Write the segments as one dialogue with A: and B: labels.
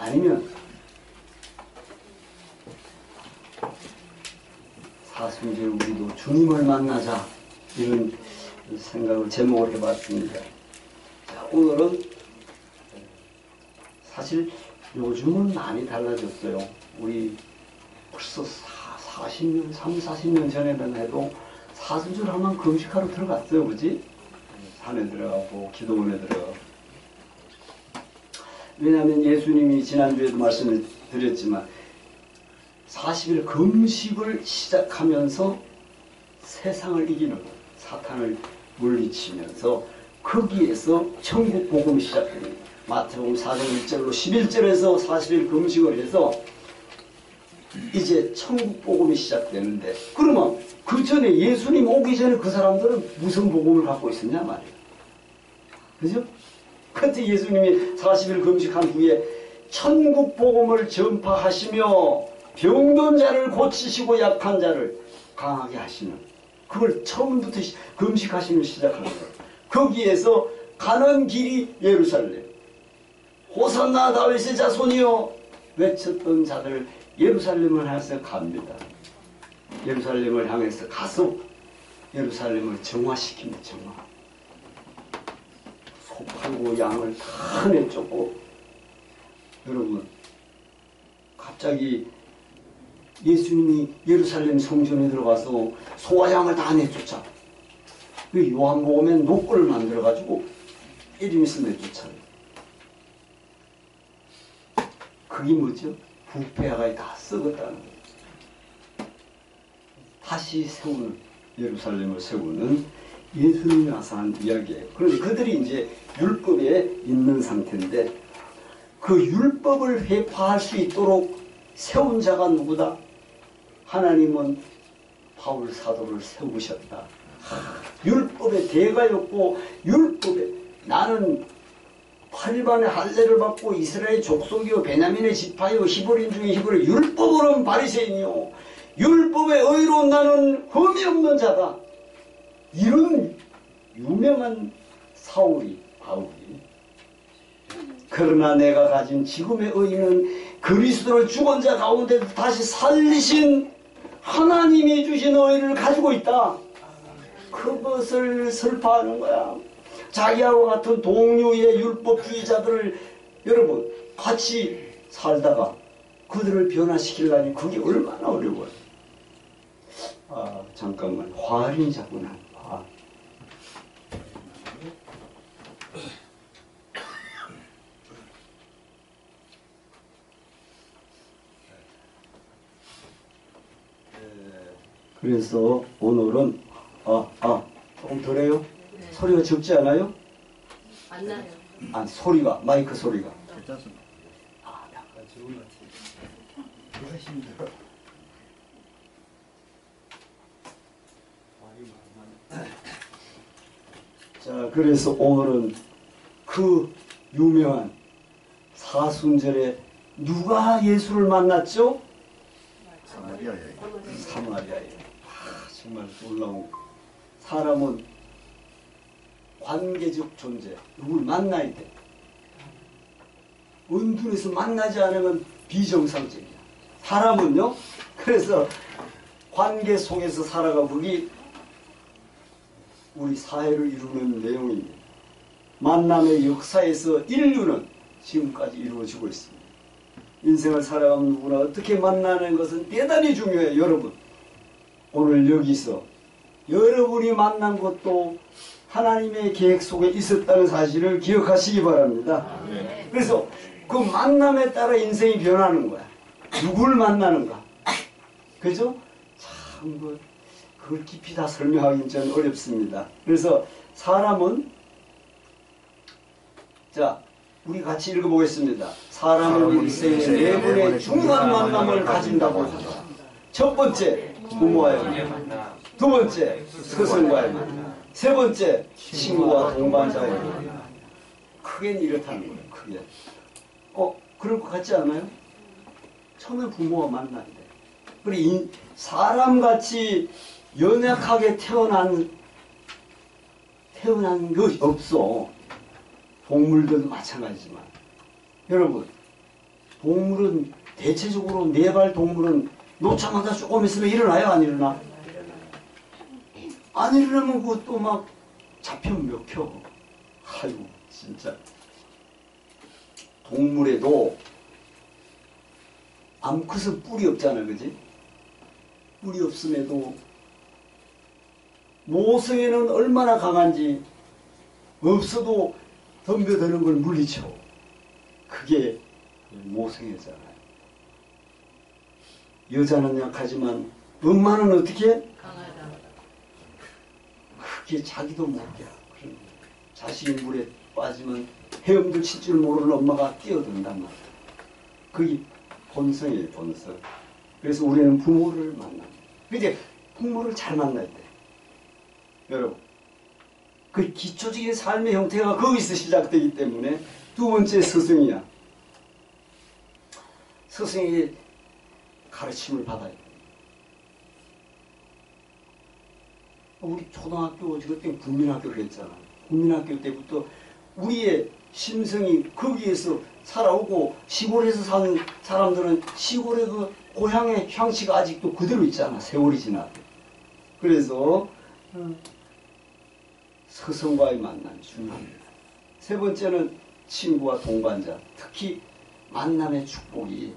A: 아니면 사순절 우리도 주님을 만나자, 이런 생각을 제목을 해봤습니다. 자, 오늘은 사실 요즘은 많이 달라졌어요. 우리 벌써 40년, 40년 전에만 해도 사순절 하면 금식하러 들어갔어요. 그지? 산에 들어가고 기도원에 들어가고. 왜냐하면 예수님이 지난주에도 말씀을 드렸지만 40일 금식을 시작하면서 세상을 이기는 사탄을 물리치면서 거기에서 천국 복음이 시작됩니다. 마태복음 4장 1절로 11절에서 40일 금식을 해서 이제 천국 복음이 시작되는데, 그러면 그 전에 예수님 오기 전에 그 사람들은 무슨 복음을 갖고 있었냐 말이에요. 그죠? 그때 예수님이 40일 금식한 후에 천국 복음을 전파하시며 병든 자를 고치시고 약한 자를 강하게 하시는, 그걸 처음부터 금식하시면 시작하는 거예요. 거기에서 가는 길이 예루살렘, 호산나 다윗의 자손이여 외쳤던 자들 예루살렘을 향해서 갑니다. 예루살렘을 향해서 가서 예루살렘을 정화시킵니다. 정화. 소팔고 양을 다 내쫓고, 여러분 갑자기 예수님이 예루살렘 성전에 들어가서 소와 양을 다 내쫓아. 그 요한복음에 노골을 만들어가지고 이름에서 내쫓아요. 그게 뭐죠? 부패하가 다 썩었다는 거예요. 다시 세우는, 예루살렘을 세우는 예수님이 와서 한 이야기예요. 그런데 그들이 이제 율법에 있는 상태인데, 그 율법을 회파할 수 있도록 세운 자가 누구다? 하나님은 바울 사도를 세우셨다. 율법의 대가였고, 율법에 나는 8일반의 할례를 받고 이스라엘 족속이요 베냐민의 지파요 히브리인 중에 히브리, 율법으로는 바리새인이요 율법에 의로운 나는 흠이 없는 자다. 이런 유명한 바울이, 그러나 내가 가진 지금의 의는 그리스도를 죽은 자 가운데도 다시 살리신 하나님이 주신 의를 가지고 있다. 그것을 설파하는 거야. 자기하고 같은 동료의 율법주의자들을 여러분 같이 살다가 그들을 변화시키려니 그게 얼마나 어려워요. 잠깐만, 화환이 자꾸 나. 그래서 오늘은 조금 덜해요?
B: 네.
A: 소리가 적지 않아요?
B: 안 나요.
A: 소리가, 마이크 소리가.
C: 괜찮습니다.
A: 약간 좋은 것 같아요. 그래서 힘들어. 자, 그래서 오늘은 그 유명한 사순절에 누가 예수를 만났죠?
C: 사마리아 여인.
A: 사마리아에. 정말 놀라운. 사람은 관계적 존재, 누굴 만나야 돼. 은둔해서 만나지 않으면 비정상적이야. 사람은요. 그래서 관계 속에서 살아가고, 그게 우리 사회를 이루는 내용입니다. 만남의 역사에서 인류는 지금까지 이루어지고 있습니다. 인생을 살아가면 누구나 어떻게 만나는 것은 대단히 중요해요. 여러분, 오늘 여기서 여러분이 만난 것도 하나님의 계획 속에 있었다는 사실을 기억하시기 바랍니다. 그래서 그 만남에 따라 인생이 변하는 거야. 누굴 만나는가. 그죠? 참 그걸 깊이 다 설명하기는 좀 어렵습니다. 그래서 사람은, 자, 우리 같이 읽어보겠습니다. 사람은 일생에 네 번의 중요한 만남을 가진다고 하다. 첫 번째, 부모와의 만남. 두 번째, 스승과의 만남. 세 번째, 친구와 동반자의 만남. 크게는 이렇다는 거예요. 크게. 그럴 것 같지 않아요? 처음에 부모와 만나야 돼. 그리고 사람같이 연약하게 태어난 것이 없어. 동물들도 마찬가지지만. 여러분, 동물은 대체적으로 네 발 동물은 놓자마자 조금 있으면 일어나요? 안 일어나? 안 일어나면 그것도 막 잡히면 먹혀. 아이고 진짜. 동물에도 암컷은 뿔이 없잖아, 그지? 뿔이 없음에도 모성애는 얼마나 강한지 없어도 덤벼드는 걸 물리쳐. 그게 모성애잖아요. 여자는 약하지만 엄마는 어떻게?
B: 강하다.
A: 그게 자기도 모르게 자식이 물에 빠지면 헤엄도 칠 줄 모르는 엄마가 뛰어든단 말이야. 그게 본성이에요, 본성. 그래서 우리는 부모를 만납니다. 이제 부모를 잘 만나야 돼. 여러분, 그 기초적인 삶의 형태가 거기서 시작되기 때문에 두 번째 스승이야. 스승에게 가르침을 받아야 돼. 우리 초등학교 그때 국민학교를 했잖아. 국민학교 때부터 우리의 심성이 거기에서 살아오고 시골에서 사는 사람들은 시골의 그 고향의 향취가 아직도 그대로 있잖아. 세월이 지나도. 그래서 스승과의 만남이 중요합니다. 세 번째는 친구와 동반자, 특히 만남의 축복이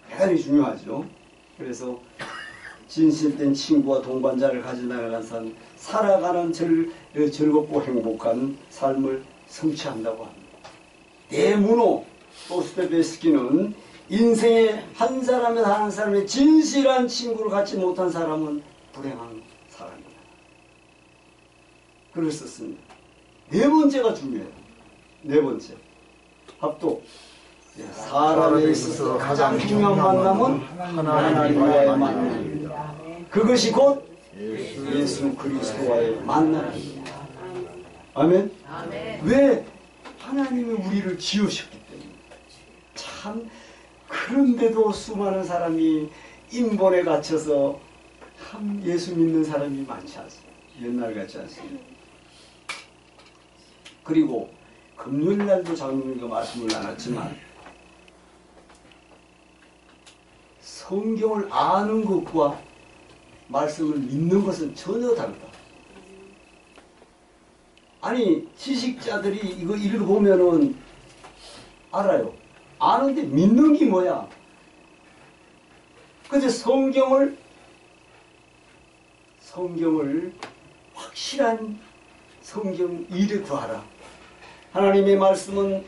A: 대단히 중요하죠. 그래서 진실된 친구와 동반자를 가지나가는 사람, 살아가는 즐겁고 행복한 삶을 성취한다고 합니다. 대문호 도스토옙스키는 인생에 한 사람에서 한 사람의 진실한 친구를 갖지 못한 사람은 불행한 사람이다. 글을 썼습니다. 네 번째가 중요해요. 네 번째. 합독. 사람에 있어서 가장 중요한 만남은 하나님과의 만남입니다. 그것이 곧 예수 그리스도와의 만남입니다. 아멘? 왜? 하나님이 우리를 지으셨기 때문에. 참 그런데도 수많은 사람이 인본에 갇혀서 참 예수 믿는 사람이 많지 않습니다. 옛날 같지 않습니다. 그리고 금요일날도 장로님과 말씀을 나눴지만 성경을 아는 것과 말씀을 믿는 것은 전혀 다르다. 아니 지식자들이 이거 읽어보면은 알아요. 아는데 믿는 게 뭐야? 근데 성경을 확실한 성경 일에 구하라. 하나님의 말씀은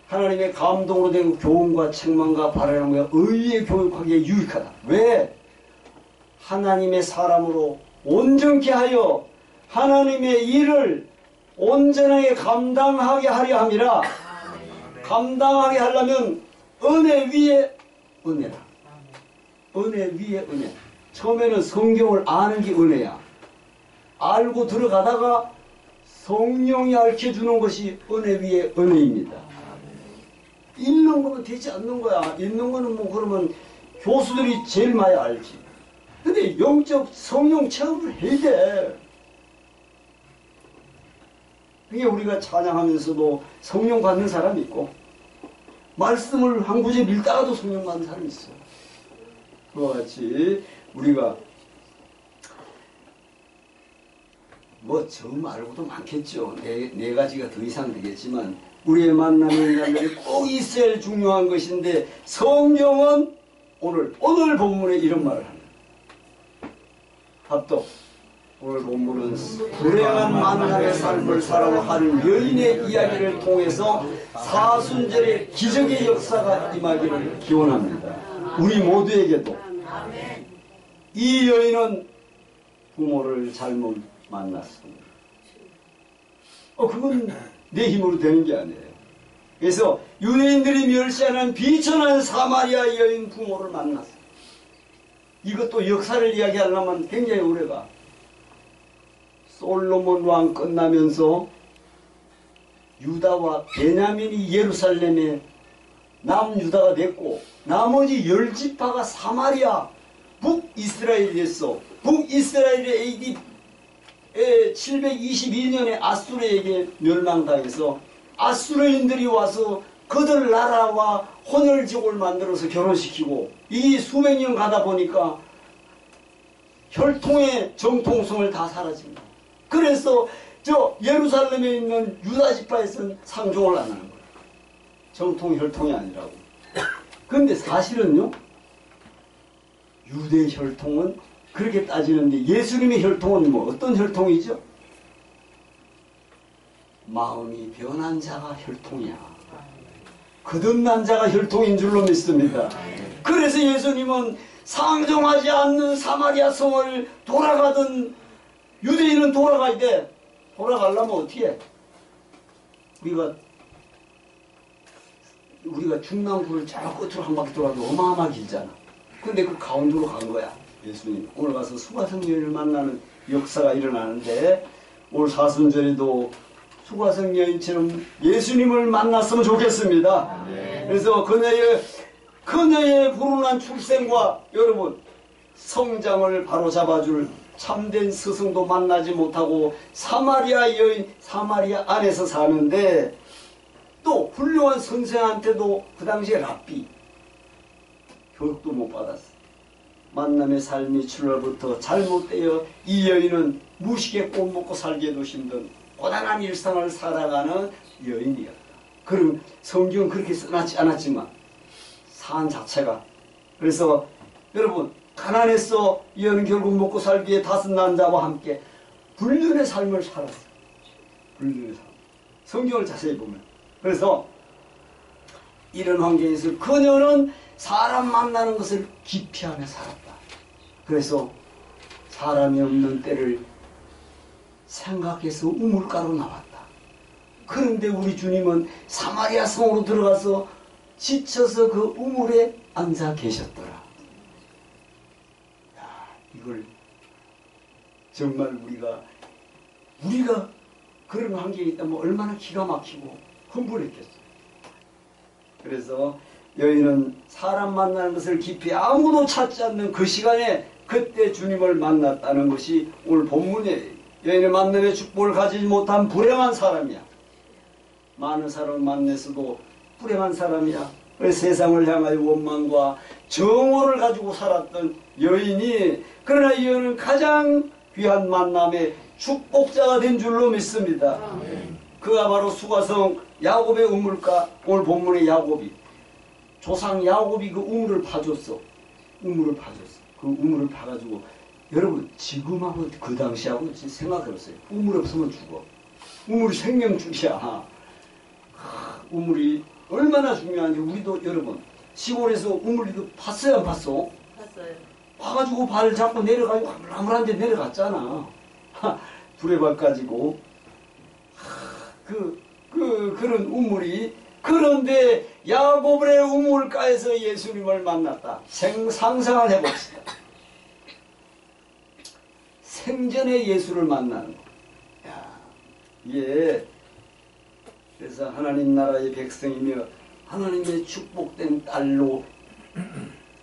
A: 하나님의 감동으로 된 교훈과 책망과 바라림과 의에 교육하기에 유익하다. 왜? 하나님의 사람으로 온전케 하여 하나님의 일을 온전하게 감당하게 하려 함이라. 감당하게 하려면 은혜 위에 은혜라. 은혜 위에 은혜. 처음에는 성경을 아는 게 은혜야. 알고 들어가다가 성령이 알려주는 것이 은혜 위에 은혜입니다. 읽는 거면 되지 않는 거야. 읽는 거는 뭐 그러면 교수들이 제일 많이 알지. 근데 영적 성령 체험을 해야 돼. 그게 우리가 찬양하면서도 성령 받는 사람이 있고 말씀을 한 구절 읽다가도 성령 받는 사람이 있어요. 그와 같이 우리가 뭐 처음 알고도 많겠죠. 네 가지가 더 이상 되겠지만 우리의 만남의 날들이 꼭 있어야 할 중요한 것인데 성경은 오늘 본문에 이런 말을 합니다. 합독. 오늘 본문은 불행한 만남의 삶을 살아가는 여인의 이야기를 통해서 사순절의 기적의 역사가 임하기를 기원합니다. 우리 모두에게도. 이 여인은 부모를 잘못 만났습니다. 그건 내 힘으로 되는 게 아니에요. 그래서 유대인들이 멸시하는 비천한 사마리아 여인 부모를 만났어요. 이것도 역사를 이야기하려면 굉장히 오래가. 솔로몬 왕 끝나면서 유다와 베냐민이 예루살렘에 남유다가 됐고 나머지 10지파가 사마리아 북이스라엘이 됐어. 북이스라엘의 AD 722년에 아수르에게 멸망당해서 아수르인들이 와서 그들 나라와 혼혈지골 만들어서 결혼시키고 이 수백 년 가다 보니까 혈통의 정통성을 다 사라집니다. 그래서 저 예루살렘에 있는 유다 지파에서는 상종을 안 하는 거예요. 정통 혈통이 아니라고. 그런데 사실은요, 유대 혈통은 그렇게 따지는데 예수님의 혈통은 뭐 어떤 혈통이죠? 마음이 변한 자가 혈통이야. 거듭난 자가 혈통인 줄로 믿습니다. 그래서 예수님은 상종하지 않는 사마리아 성을 돌아가던 유대인은 돌아가야 돼. 돌아가려면 어떻게 해? 우리가 중랑구를 저 끝으로 한 바퀴 돌아도 어마어마하게 길잖아. 근데 그 가운데로 간 거야. 예수님. 오늘 가서 수가성 여인을 만나는 역사가 일어나는데 오늘 사순절에도 수가성 여인처럼 예수님을 만났으면 좋겠습니다. 그래서 그녀의 불운한 출생과 여러분 성장을 바로잡아줄 참된 스승도 만나지 못하고 사마리아 여인, 사마리아 안에서 사는데 또 훌륭한 선생한테도 그 당시에 랍비 교육도 못 받았어. 만남의 삶이 출발부터 잘못되어 이 여인은 무식에 꼭 먹고 살기에도 힘든 고단한 일상을 살아가는 여인이었다. 그럼 성경은 그렇게 써놨지 않았지만 산 자체가 그래서 여러분 가난해서 이 여인은 결국 먹고 살기에 다섯 남자와 함께 불륜의 삶을 살았어요. 불륜의 삶. 성경을 자세히 보면 그래서 이런 환경에서 그녀는 사람 만나는 것을 기피하며 살았다. 그래서 사람이 없는 때를 생각해서 우물가로 나왔다. 그런데 우리 주님은 사마리아 성으로 들어가서 지쳐서 그 우물에 앉아 계셨더라. 야, 이걸 정말 우리가 그런 환경에 있다면 얼마나 기가 막히고 흥분했겠어요. 그래서 여인은 사람 만나는 것을 깊이 아무도 찾지 않는 그 시간에 그때 주님을 만났다는 것이 오늘 본문이에요. 여인의 만남의 축복을 가지지 못한 불행한 사람이야. 많은 사람을 만났어도 불행한 사람이야. 그래서 세상을 향하여 원망과 정오를 가지고 살았던 여인이 그러나 이 여인은 가장 귀한 만남의 축복자가 된 줄로 믿습니다. 그가 바로 수가성 야곱의 우물가. 오늘 본문의 야곱이 조상 야곱이 그 우물을 파줬어. 우물을 파줬어. 그 우물을 파가지고 여러분 지금하고 그 당시하고 생각해보세요. 우물 없으면 죽어. 우물이 생명줄이야. 우물이 얼마나 중요한지 우리도 여러분 시골에서 우물이도 봤어요 안 봤어?
B: 봤어요.
A: 봐가지고 발을 잡고 내려가고 아무런 데 내려갔잖아. 두레발 가지고 그런 우물이 그런데 야곱의 우물가에서 예수님을 만났다. 상상을 해봅시다. 생전에 예수를 만나는 거. 야, 예. 그래서 하나님 나라의 백성이며 하나님의 축복된 딸로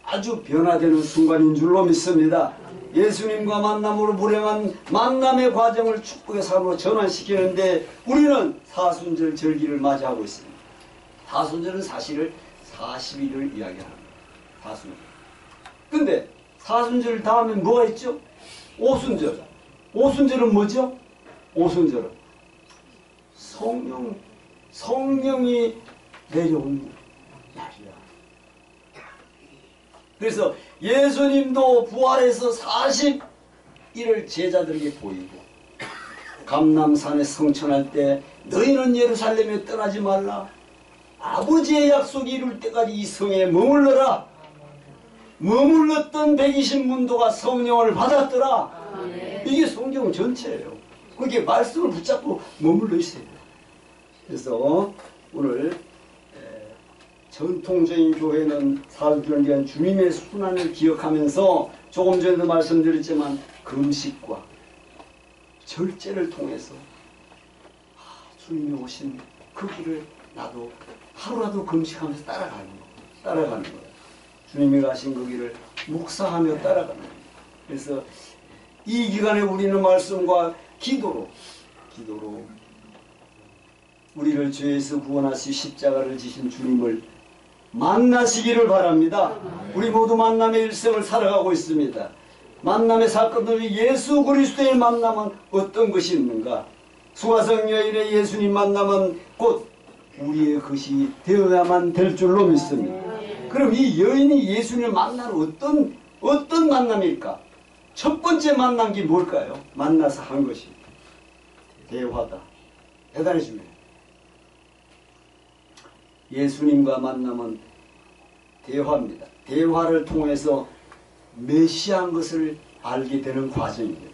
A: 아주 변화되는 순간인 줄로 믿습니다. 예수님과 만남으로 불행한 만남의 과정을 축복의 삶으로 전환시키는데 우리는 사순절 절기를 맞이하고 있습니다. 사순절은 사실을 40일을 이야기합니다. 사순절. 근데 사순절 다음에 뭐가 있죠? 오순절. 오순절은 뭐죠? 오순절은 성령이 내려온 날이야. 그래서 예수님도 부활해서 40일을 제자들에게 보이고 감람산에 성천할 때 너희는 예루살렘에 떠나지 말라. 아버지의 약속이 이룰 때까지 이 성에 머물러라. 머물렀던 120문도가 성령을 받았더라. 이게 성경 전체예요. 그게 말씀을 붙잡고 머물러 있어야 돼요. 그래서 오늘 전통적인 교회는 사순절을 위한 주님의 순환을 기억하면서 조금 전에도 말씀드렸지만 금식과 절제를 통해서 주님이 오신 그 길을 나도 하루라도 금식하면서 따라가는 거예요. 주님이 가신 그 길을 묵상하며 따라가는 거예요. 그래서 이 기간에 우리는 말씀과 기도로 우리를 죄에서 구원하시 십자가를 지신 주님을 만나시기를 바랍니다. 우리 모두 만남의 일생을 살아가고 있습니다. 만남의 사건들이 예수 그리스도의 만남은 어떤 것이 있는가? 수가성 여인의 예수님 만남은 곧 우리의 것이 되어야만 될 줄로 믿습니다. 그럼 이 여인이 예수님을 만나는 어떤 만남일까? 첫 번째 만난 게 뭘까요? 만나서 한 것이 대화다. 대단해집니다. 예수님과 만남은 대화입니다. 대화를 통해서 메시아인 것을 알게 되는 과정입니다.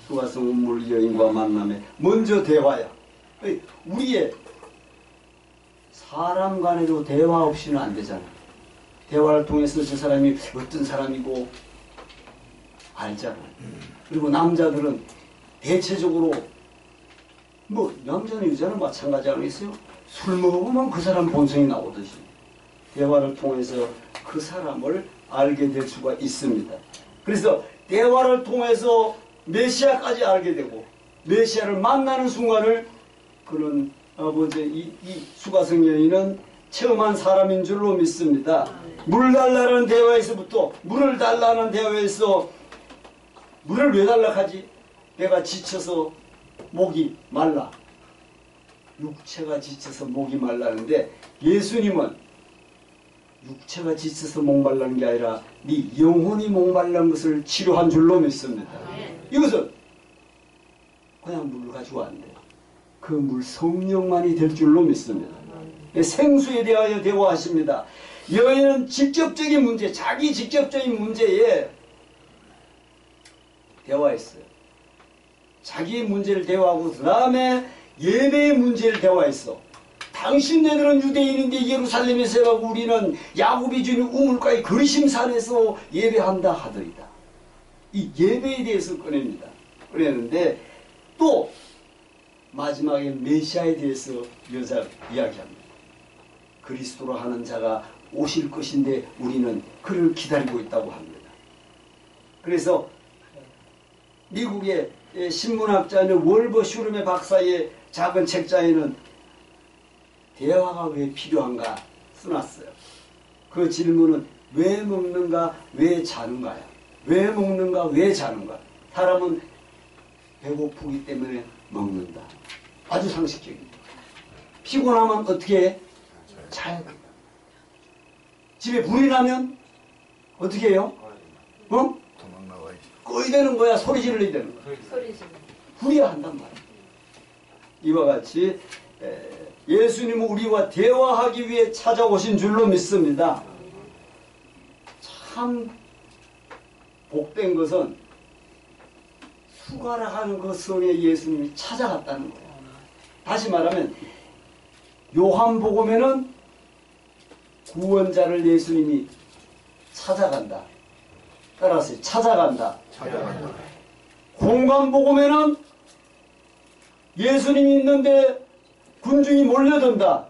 A: 수가성 운물 여인과 만남에 먼저 대화야. 우리의 사람 간에도 대화 없이는 안 되잖아요. 대화를 통해서 저 사람이 어떤 사람이고 알잖아요. 그리고 남자들은 대체적으로 뭐 남자는 여자는 마찬가지 아니겠어요? 술 먹으면 그 사람 본성이 나오듯이 대화를 통해서 그 사람을 알게 될 수가 있습니다. 그래서 대화를 통해서 메시아까지 알게 되고 메시아를 만나는 순간을 그는 먼저 이 수가성 여인은 체험한 사람인 줄로 믿습니다. 물 달라는 대화에서부터 물을 달라는 대화에서 물을 왜 달라 하지? 내가 지쳐서 목이 말라. 육체가 지쳐서 목이 말라는데 예수님은 육체가 지쳐서 목말라는 게 아니라 네 영혼이 목말라는 것을 치료한 줄로 믿습니다. 이것은 그냥 물을 가지고 안 돼요. 그 물 성령만이 될 줄로 믿습니다. 생수에 대하여 대화하십니다. 여인은 직접적인 문제, 자기 직접적인 문제에 대화했어요. 자기의 문제를 대화하고 그 다음에 예배의 문제를 대화했어. 당신네들은 유대인인데 예루살렘에서 가고 우리는 야곱이 주는 우물가의 거리심산에서 예배한다 하더이다. 이 예배에 대해서 꺼냅니다. 꺼내는데 또 마지막에 메시아에 대해서 여자가 이야기합니다. 그리스도로 하는 자가 오실 것인데 우리는 그를 기다리고 있다고 합니다. 그래서 미국의 신문학자인 월버 슈름의 박사의 작은 책자에는 대화가 왜 필요한가 써놨어요. 그 질문은 왜 먹는가 왜 자는가야. 왜 먹는가 왜 자는가. 사람은 배고프기 때문에 먹는다. 아주 상식적입니다. 피곤하면 어떻게 해? 자야 된다. 집에 불이 나면 어떻게 해요? 어?
C: 도망 나와야지.
A: 꺼야 되는 거야? 소리 질러야 되는 거야?
B: 소리 지르.
A: 불이야 한단 말이야. 이와 같이 예수님은 우리와 대화하기 위해 찾아오신 줄로 믿습니다. 참 복된 것은 수가라 하는 그 성에 예수님이 찾아갔다는 거예요. 다시 말하면 요한복음에는 구원자를 예수님이 찾아간다. 따라서 찾아간다.
C: 찾아간다.
A: 공관복음에는 예수님이 있는데 군중이 몰려든다.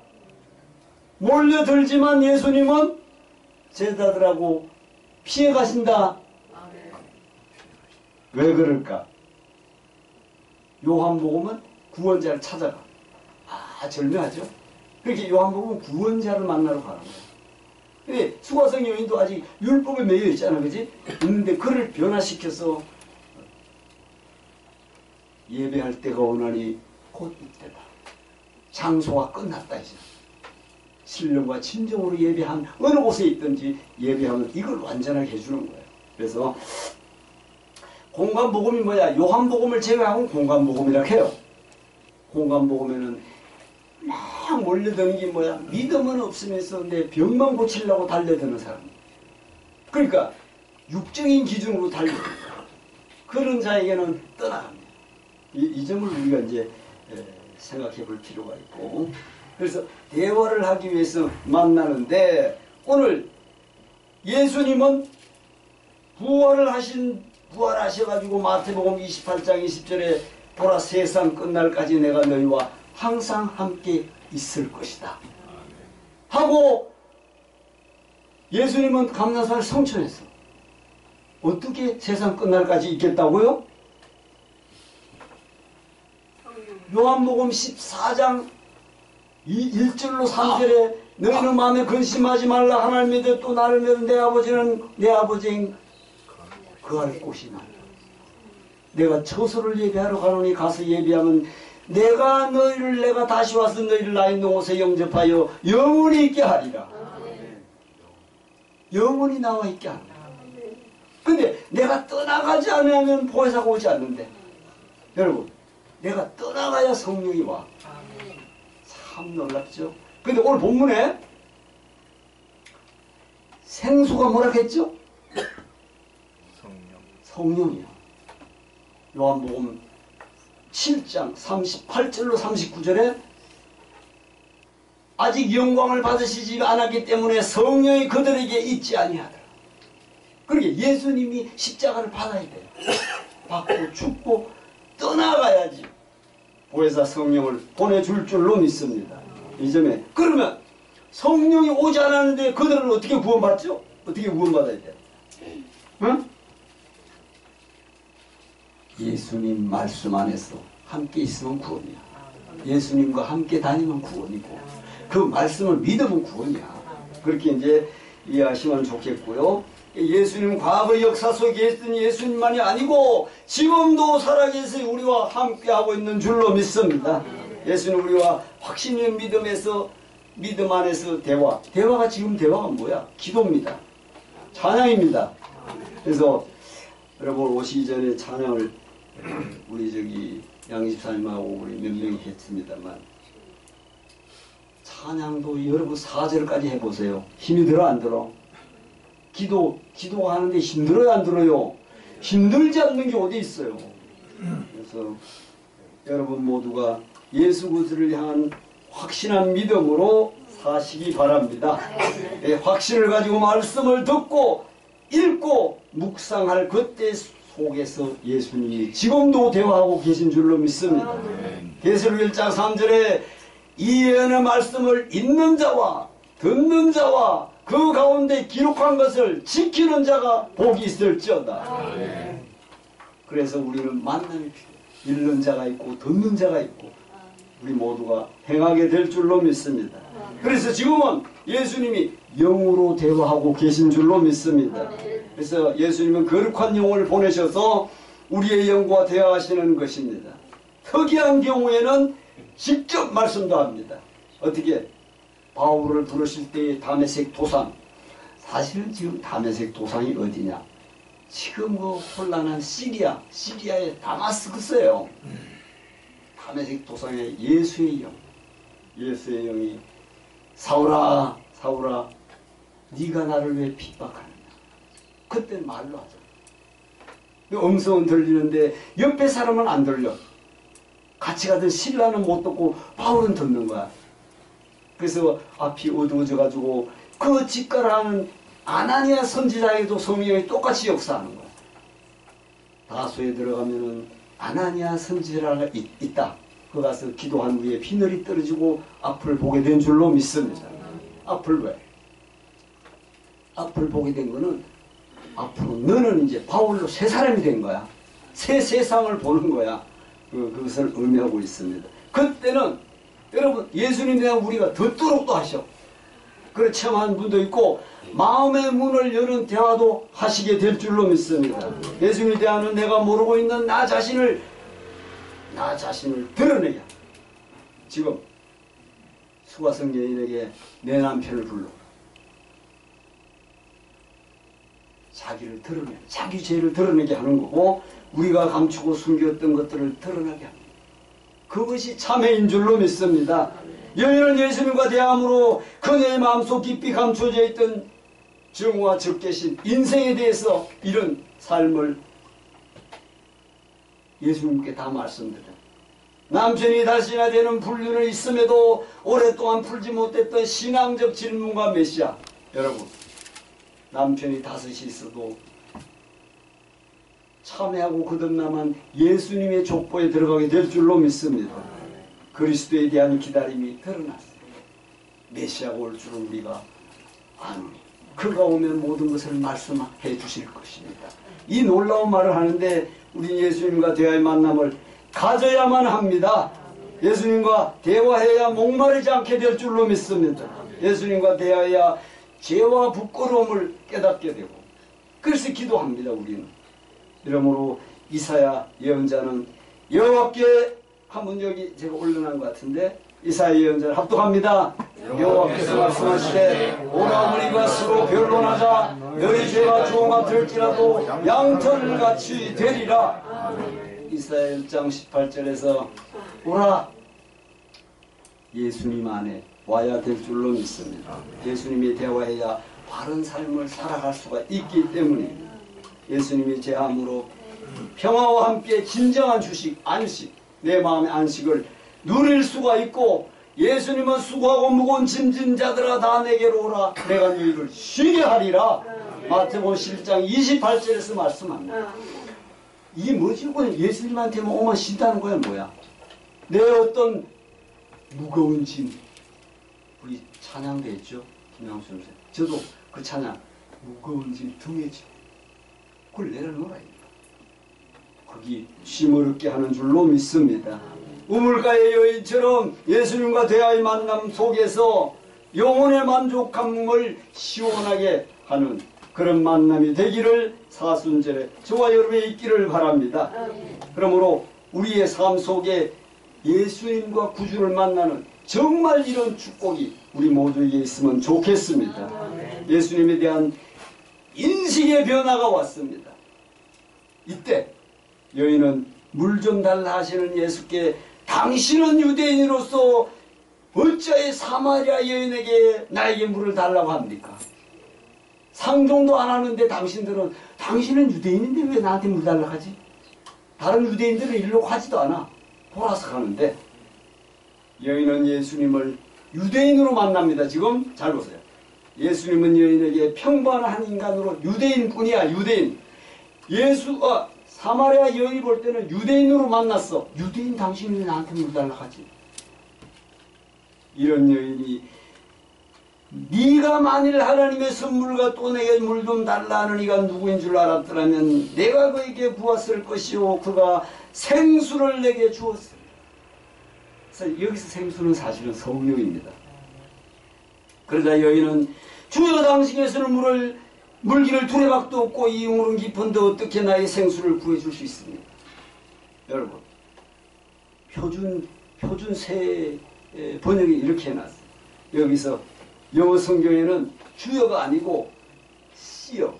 A: 몰려들지만 예수님은 제자들하고 피해 가신다. 왜 그럴까? 요한복음은 구원자를 찾아가. 절묘하죠? 그렇게 요한복음은 구원자를 만나러 가는 거예요. 근데 수가성 여인도 아직 율법에 매여 있잖아, 그지? 있는데 그를 변화시켜서 예배할 때가 오나니 곧 이때다. 장소가 끝났다 이제. 신령과 진정으로 예배한 어느 곳에 있든지 예배하면 이걸 완전하게 해주는 거예요. 그래서 공관복음이 뭐야? 요한복음을 제외하고 공관복음이라고 해요. 공관복음에는 막 몰려드는 게 뭐야? 믿음은 없으면서 내 병만 고치려고 달려드는 사람. 그러니까 육적인 기준으로 달려드는 거야. 그런 자에게는 떠나갑니다. 이 점을 우리가 이제 생각해 볼 필요가 있고, 그래서 대화를 하기 위해서 만나는데 오늘 예수님은 부활하셔가지고 마태복음 28장 20절에 보라 세상 끝날까지 내가 너희와 항상 함께 있을 것이다 하고 예수님은 감난산을 성천했어. 어떻게 세상 끝날까지 있겠다고요? 요한복음 14장 이 1절로 3절에 너희는 마음에 근심하지 말라. 하나님 믿어 또 나를 믿어. 내 아버지는 내 아버지인 그할 곳이 나라. 내가 처소를 예비하러 가노니 가서 예비하면 내가 다시 와서 너희를 나 있는 곳에 영접하여 영원히 있게 하리라. 영원히 나와 있게 하리라. 근데 내가 떠나가지 않으면 보혜사가 오지 않는데, 여러분, 내가 떠나가야 성령이 와. 참 놀랍죠? 근데 오늘 본문에 생수가 뭐라 했죠? 성령이야. 요한복음 7장 38절로 39절에 아직 영광을 받으시지 않았기 때문에 성령이 그들에게 있지 아니하더라. 그러게 예수님이 십자가를 받아야 돼요. 받고 죽고 떠나가야지 보혜사 성령을 보내줄 줄로 믿습니다. 이 점에 그러면 성령이 오지 않았는데 그들은 어떻게 구원받죠? 어떻게 구원받아야 돼요? 응? 예수님 말씀 안에서 함께 있으면 구원이야. 예수님과 함께 다니면 구원이고 그 말씀을 믿으면 구원이야. 그렇게 이제 이해하시면 좋겠고요. 예수님 과거 역사 속에 있던 예수님만이 아니고 지금도 살아계신 우리와 함께하고 있는 줄로 믿습니다. 예수님 우리와 확신의 믿음에서 믿음 안에서 대화가 지금 대화가 뭐야? 기도입니다. 찬양입니다. 그래서 여러분 오시기 전에 찬양을 우리 양집사님하고 우리 몇 명이 했습니다만 찬양도 여러분 4절까지 해보세요. 힘이 들어 안 들어? 기도가 하는데 힘들어요 안 들어요? 힘들지 않는 게 어디 있어요? 그래서 여러분 모두가 예수 그리스도를 향한 확신한 믿음으로 사시기 바랍니다. 예, 확신을 가지고 말씀을 듣고 읽고 묵상할 그때 속에서 예수님이 지금도 대화하고 계신 줄로 믿습니다. 계시록 1장 3절에 이 예언의 말씀을 읽는 자와 듣는 자와 그 가운데 기록한 것을 지키는 자가 복이 있을지어다. 그래서 우리는 만남이 필요해요. 읽는 자가 있고 듣는 자가 있고 우리 모두가 행하게 될 줄로 믿습니다. 그래서 지금은 예수님이 영으로 대화하고 계신 줄로 믿습니다. 그래서 예수님은 거룩한 영을 보내셔서 우리의 영과 대화하시는 것입니다. 특이한 경우에는 직접 말씀도 합니다. 어떻게? 바울을 부르실 때의 다메섹 도상. 사실은 지금 다메섹 도상이 어디냐? 지금 그 혼란한 시리아의 다마스크스예요. 다메섹 도상에 예수의 영이 사울아 사울아 네가 나를 왜 핍박하느냐. 그때 말로 하죠. 음성은 들리는데 옆에 사람은 안 들려. 같이 가던 신라는 못 듣고 바울은 듣는 거야. 그래서 앞이 어두워져가지고 그 직가라는 아나니아 선지자에게도 성령이 똑같이 역사하는 거야. 다소에 들어가면은 아나니아 선지자가 있다. 그 가서 기도한 후에 비늘이 떨어지고 앞을 보게 된 줄로 믿습니다. 앞을 왜? 앞을 보게 된 거는 앞으로 너는 이제 바울로 새 사람이 된 거야. 새 세상을 보는 거야. 그것을 의미하고 있습니다. 그때는 여러분 예수님에 대한 우리가 듣도록 또 하셔. 그걸 체험한 분도 있고 마음의 문을 여는 대화도 하시게 될 줄로 믿습니다. 예수님에 대한 내가 모르고 있는 나 자신을 드러내야. 지금 수가성 여인에게 내 남편을 불러. 자기를 드러내, 자기 죄를 드러내게 하는 거고 우리가 감추고 숨겼던 것들을 드러나게 합니다. 그것이 참회인 줄로 믿습니다. 여인은 예수님과 대함으로 그녀의 마음속 깊이 감춰져 있던 정오와 적개심, 인생에 대해서 이런 삶을 예수님께 다 말씀드려요. 남편이 다시나 되는 불륜을 있음에도 오랫동안 풀지 못했던 신앙적 질문과 메시아. 여러분 남편이 5이 있어도 참회하고 거듭나면 예수님의 족보에 들어가게 될 줄로 믿습니다. 그리스도에 대한 기다림이 드러났어요. 메시아가 올 줄은 우리가 아노니 그가 오면 모든 것을 말씀해 주실 것입니다. 이 놀라운 말을 하는데 우리 예수님과 대화의 만남을 가져야만 합니다. 예수님과 대화해야 목마르지 않게 될 줄로 믿습니다. 예수님과 대화해야 죄와 부끄러움을 깨닫게 되고, 그래서 기도합니다. 우리는. 이러므로 이사야 예언자는 여호와께 한번 여기 제가 올려놓은 것 같은데, 이사야 예언자를 합독합니다. 여호와께서 말씀하시되 오라 우리가 서로 변론하자. 너희 죄가 주홍아 들지라도 양털같이 되리라. 이사야 1장 18절에서 오라, 예수님 안에 와야 될 줄로 믿습니다. 예수님이 대화해야 바른 삶을 살아갈 수가 있기 때문입니다. 예수님이 제함으로 평화와 함께 진정한 주식, 안식, 내 마음의 안식을 누릴 수가 있고, 예수님은 수고하고 무거운 짐진 자들아 다 내게로 오라, 내가 너희를 쉬게 하리라. 마태복음 11장 28절에서 말씀합니다. 이게 뭐지? 그냥 예수님한테만 오면 쉰다는 거야 뭐야? 내 어떤 무거운 짐, 우리 찬양도 했죠? 김양수 선생. 저도 그 찬양, 무거운 짐 등에 짐, 그걸 내려놓으라. 거기 쉼을 얻게 하는 줄로 믿습니다. 우물가의 여인처럼 예수님과 대화의 만남 속에서 영혼의 만족함을 시원하게 하는 그런 만남이 되기를 사순절에 저와 여러분이 있기를 바랍니다. 그러므로 우리의 삶 속에 예수님과 구주를 만나는 정말 이런 축복이 우리 모두에게 있으면 좋겠습니다. 예수님에 대한 인식의 변화가 왔습니다. 이때 여인은 물 좀 달라 하시는 예수께 당신은 유대인으로서 어찌하여 사마리아 여인에게 나에게 물을 달라고 합니까? 상종도 안 하는데 당신은 유대인인데 왜 나한테 물 달라고 하지? 다른 유대인들은 일로 가지도 않아. 돌아서 가는데 여인은 예수님을 유대인으로 만납니다. 지금 잘 보세요. 예수님은 여인에게 평범한 한 인간으로 유대인뿐이야. 유대인. 사마리아 여인이 볼 때는 유대인으로 만났어. 유대인 당신이 왜 나한테 물 달라고 하지? 이런 여인이 네가 만일 하나님의 선물과 또 내게 물 좀 달라 하는 이가 누구인 줄 알았더라면 내가 그에게 부었을 것이요 그가 생수를 내게 주었을. 그래서 여기서 생수는 사실은 성령입니다. 그러자 여인은 주여 당신께서는 물기를 두레박도 없고 이 우물은 깊은데 어떻게 나의 생수를 구해줄 수 있습니까? 여러분, 표준 새 번역이 이렇게 해놨어요. 여기서 영어 성경에는 주여가 아니고 씨여,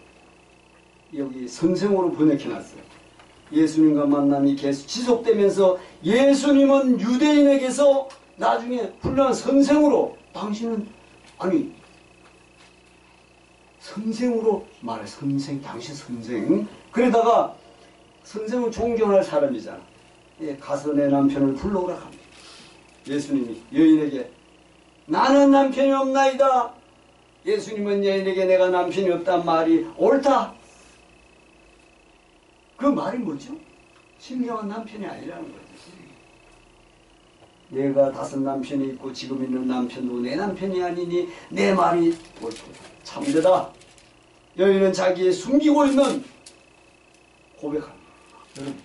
A: 여기 선생으로 번역해놨어요. 예수님과 만남이 계속 지속되면서 예수님은 유대인에게서 나중에 훌륭한 선생으로, 당신은 선생으로 말해. 선생, 당신 선생. 그러다가 선생은 존경할 사람이잖아. 가서 내 남편을 불러오라 합니다. 예수님이 여인에게 나는 남편이 없나이다. 예수님은 여인에게 내가 남편이 없단 말이 옳다. 그 말이 뭐죠? 신령한 남편이 아니라는 거죠. 내가 5 남편이 있고 지금 있는 남편도 내 남편이 아니니 내 말이 옳다. 참되다. 여인은 자기의 숨기고 있는 고백합니다. 여러분,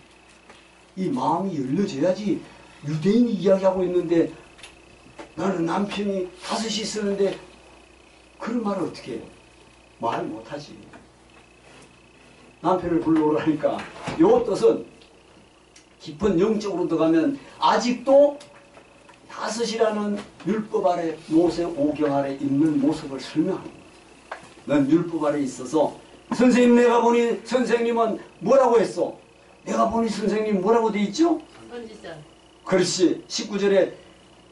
A: 이 마음이 열려져야지. 유대인이 이야기하고 있는데 나는 남편이 5이 있었는데 그런 말을 어떻게 해요? 말 못하지. 남편을 불러오라니까 요 뜻은 깊은 영적으로 들어가면 아직도 5이라는 율법 아래, 모세 오경 아래 있는 모습을 설명합니다. 넌 율법 아래 있어서 선생님 내가 보니 선생님은 뭐라고 했어? 내가 보니 선생님 뭐라고 돼 있죠?
B: 선지자.
A: 그렇지. 19절에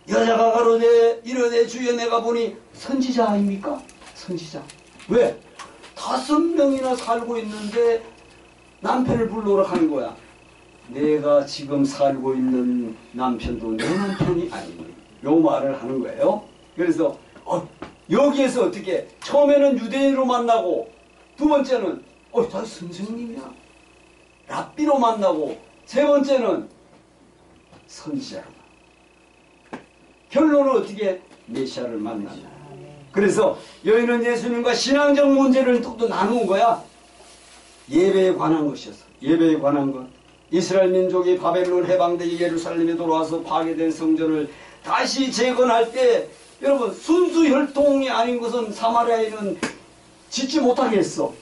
A: 여자가 가로되 이르되 주여 내가 보니 선지자 아닙니까? 선지자. 왜? 5명이나 살고 있는데 남편을 불러오라 하는 거야. 내가 지금 살고 있는 남편도 내 남편이 아니니 요 말을 하는 거예요. 그래서 여기에서 어떻게 처음에는 유대인으로 만나고 두 번째는 다 선생님이야. 랍비로 만나고 세 번째는 선지자로. 결론은 어떻게? 메시아를 만난다. 그래서 여인은 예수님과 신앙적 문제를 또 나눈 거야. 예배에 관한 것이었어. 예배에 관한 것. 이스라엘 민족이 바벨론 해방되어 예루살렘에 돌아와서 파괴된 성전을 다시 재건할 때 여러분 순수 혈통이 아닌 것은 사마리아에는 짓지 못하게 했어.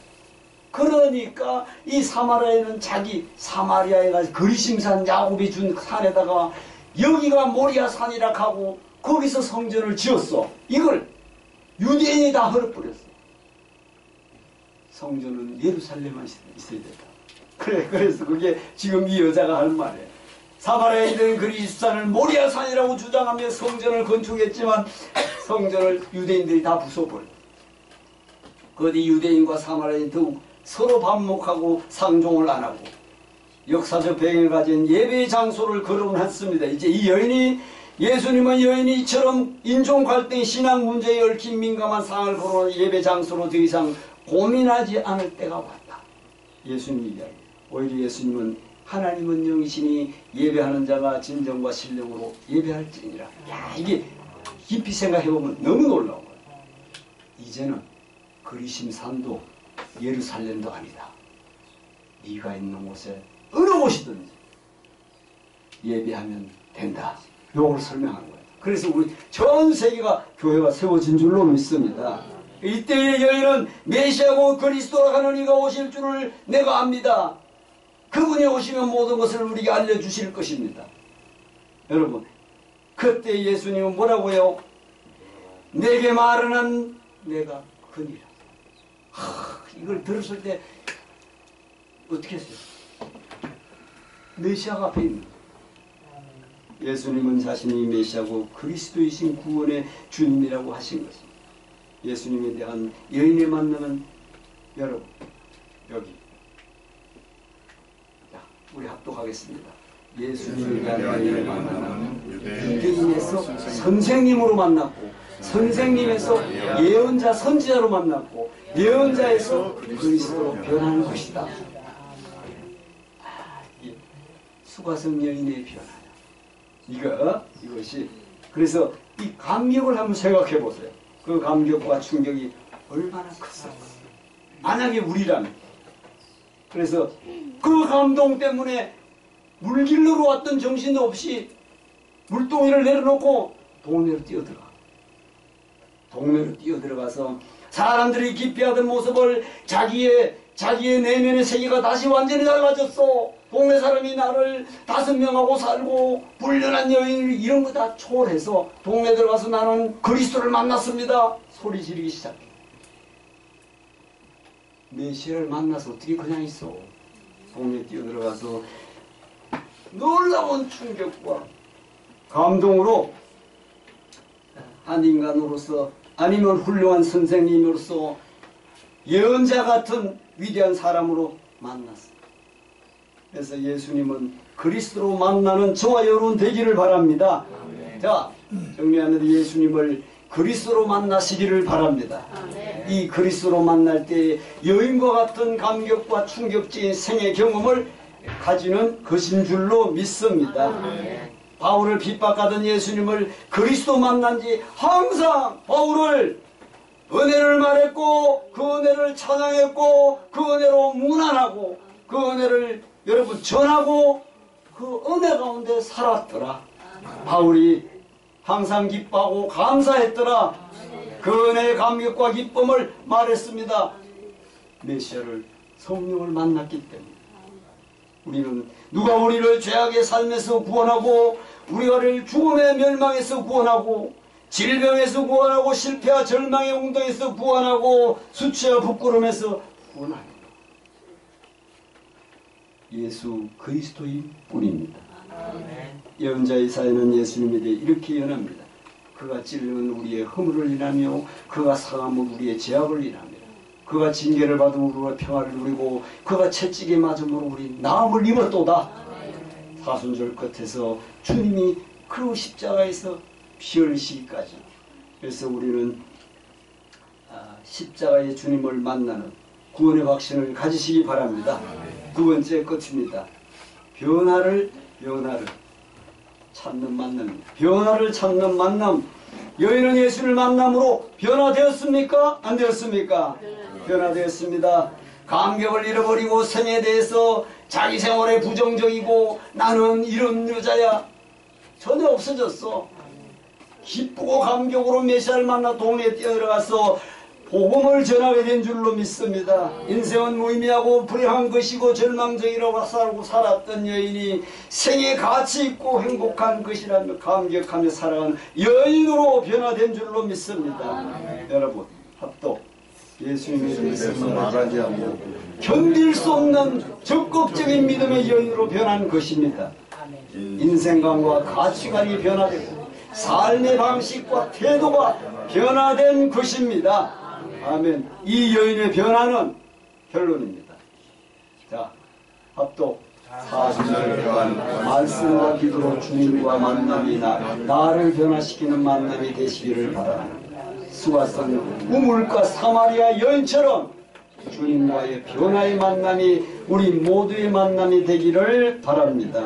A: 그러니까 이 사마리아에는 자기 사마리아에 가서 그리심산 야곱이 준 산에다가 여기가 모리아 산이라 하고 거기서 성전을 지었어. 이걸 유대인이 다 헐어버렸어. 성전은 예루살렘만 있어야 된다. 그래서 그게 지금 이 여자가 할 말이에요. 사마리아에 있는 그리스산을 모리아 산이라고 주장하며 성전을 건축했지만 성전을 유대인들이 다 부숴버려. 그런데 유대인과 사마리아인 더욱 서로 반목하고 상종을 안 하고 역사적 배경을 가진 예배의 장소를 거론했습니다. 이제 이 여인이 예수님은 여인이처럼 인종 갈등, 신앙 문제에 얽힌 민감한 상황을 거론한 예배 장소로 더 이상 고민하지 않을 때가 왔다. 예수님 이야기. 오히려 예수님은 하나님은 영이시니 예배하는 자가 진정과 신령으로 예배할지니라. 야, 이게 깊이 생각해보면 너무 놀라운 거예요. 이제는 그리심산도 예루살렘도 아니다. 네가 있는 곳에 어느 곳이든지 예배하면 된다. 요걸 설명하는 거예요. 그래서 우리 전 세계가 교회가 세워진 줄로 믿습니다. 이때의 여인은 메시아고 그리스도라 하는 이가 오실 줄을 내가 압니다. 그분이 오시면 모든 것을 우리에게 알려주실 것입니다. 여러분, 그때 예수님은 뭐라고요? 내게 말하는 내가 그니라. 이걸 들었을 때 어떻게 했어요? 메시아가 앞에 있는 거예요. 예수님은 자신이 메시아고 그리스도이신 구원의 주님이라고 하신 것입니다. 예수님에 대한 여인의 만남은 여러분 여기 우리 합독하겠습니다. 예수님에 대한 여인의 만남은 유대인에서 선생님으로 만났고 선생님에서 예언자 선지자로 만났고 예언자에서 그리스도로 변하는 것이다. 수가성 여인의 변화. 이것이 그래서 이 감격을 한번 생각해 보세요. 그 감격과 충격이 얼마나 컸을까. 만약에 우리라면. 그래서 그 감동 때문에 물길로 왔던 정신도 없이 물동이를 내려놓고 동네로 뛰어들어가. 동네로 뛰어들어가서 사람들이 기피하던 모습을 자기의 내면의 세계가 다시 완전히 달라졌어. 동네 사람이 나를 5명하고 살고 불륜한 여인 이런 거 다 초월해서 동네 들어가서 나는 그리스도를 만났습니다. 소리 지르기 시작해. 메시아를 만나서 어떻게 그냥 있어. 동네 뛰어들어가서 놀라운 충격과 감동으로 한 인간으로서 아니면 훌륭한 선생님으로서 예언자 같은 위대한 사람으로 만났어. 그래서 예수님은 그리스도로 만나는 저와 여러분 되기를 바랍니다. 자, 정리하면 예수님을 그리스도로 만나시기를 바랍니다. 이 그리스도로 만날 때 여인과 같은 감격과 충격적인 생애 경험을 가지는 것인 줄로 믿습니다. 바울을 핍박하던 예수님을 그리스도 만난 지 항상 바울을 은혜를 말했고 그 은혜를 찬양했고 그 은혜로 문안하고 그 은혜를 여러분 전하고 그 은혜 가운데 살았더라. 바울이 항상 기뻐하고 감사했더라. 그 은혜의 감격과 기쁨을 말했습니다. 메시아를 성령을 만났기 때문에 우리는 누가 우리를 죄악의 삶에서 구원하고 우리를 죽음의 멸망에서 구원하고 질병에서 구원하고 실패와 절망의 웅덩이에서 구원하고 수치와 부끄러움에서 구원하는 예수 그리스도인 뿐입니다. 예언자 이사야는 예수님에 대해 이렇게 예언합니다. 그가 찔림은 우리의 허물을 인하며 그가 상함은 우리의 죄악을 인하며 그가 징계를 받음으로 우리가 평화를 누리고 그가 채찍에 맞음으로 우리 나음을 입었도다. 사순절 끝에서 주님이 그 십자가에서 피 흘리시기까지. 그래서 우리는 십자가의 주님을 만나는 구원의 확신을 가지시기 바랍니다. 두 번째 끝입니다. 변화를 찾는 만남입니다. 변화를 찾는 만남. 여인은 예수를 만남으로 변화되었습니까? 안 되었습니까? 변화되었습니다. 감격을 잃어버리고 생에 대해서 자기 생활에 부정적이고 나는 이런 여자야 전혀 없어졌어. 기쁘고 감격으로 메시아를 만나 동네에 뛰어들어가서 복음을 전하게 된 줄로 믿습니다. 인생은 무의미하고 불행한 것이고 절망적이라고 살고 살았던 여인이 생에 가치 있고 행복한 것이라며 감격하며 살아가는 여인으로 변화된 줄로 믿습니다. 여러분 합독 예수님의 이름으로 말하지 않고 견딜 수 없는 적극적인 믿음의 여인으로 변한 것입니다. 인생관과 가치관이 변화되고 삶의 방식과 태도가 변화된 것입니다. 아멘. 이 여인의 변화는 결론입니다. 자, 합독 40절 동안 말씀과 기도로 주님과 만남이 나를 변화시키는 만남이 되시기를 바랍니다. 수가성 우물가 사마리아 여인처럼 주님과의 변화의 만남이 우리 모두의 만남이 되기를 바랍니다.